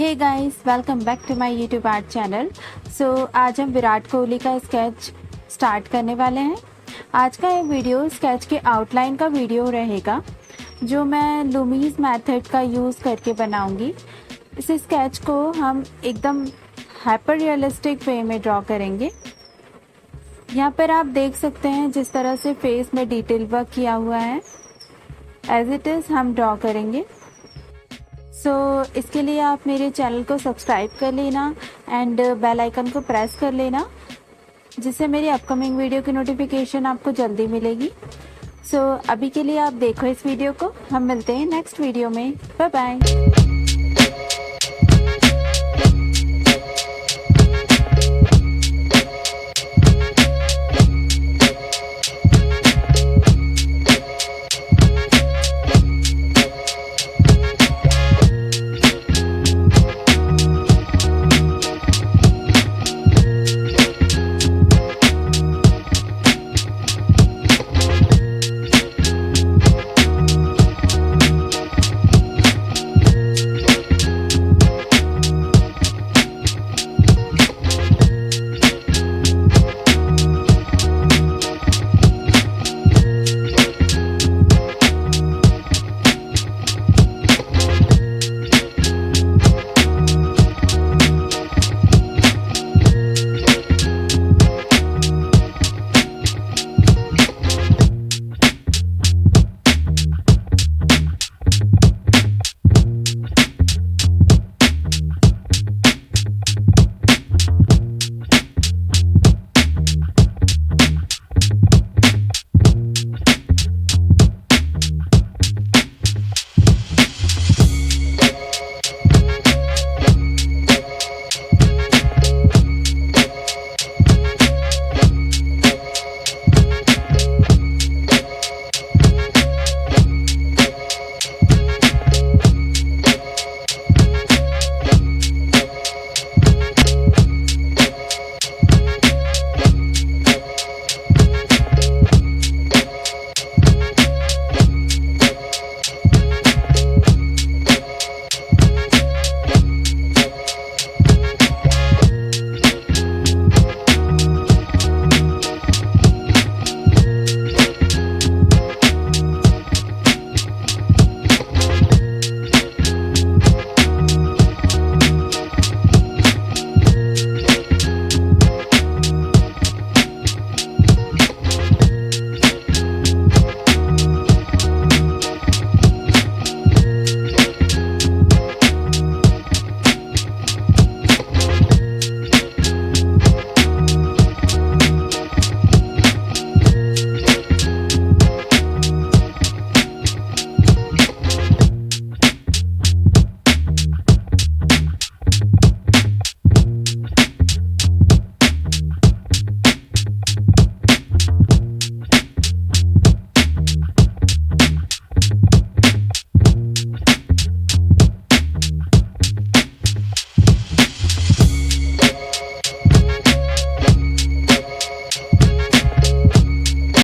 Hey guys, welcome back to my YouTube art channel. आज हम विराट कोहली का स्केच स्टार्ट करने वाले हैं। आज का ये वीडियो स्केच के आउटलाइन का वीडियो रहेगा, जो मैं लूमीज मेथड का यूज़ करके बनाऊंगी। इस स्केच को हम एकदम हाइपर रियलिस्टिक वे में ड्रॉ करेंगे। यहाँ पर आप देख सकते हैं जिस तरह से फेस में डिटेल वर्क किया हुआ है, एज इट इज़ हम ड्रॉ करेंगे। इसके लिए आप मेरे चैनल को सब्सक्राइब कर लेना एंड बेल आइकन को प्रेस कर लेना, जिससे मेरी अपकमिंग वीडियो की नोटिफिकेशन आपको जल्दी मिलेगी। अभी के लिए आप देखो इस वीडियो को। हम मिलते हैं नेक्स्ट वीडियो में। Bye bye.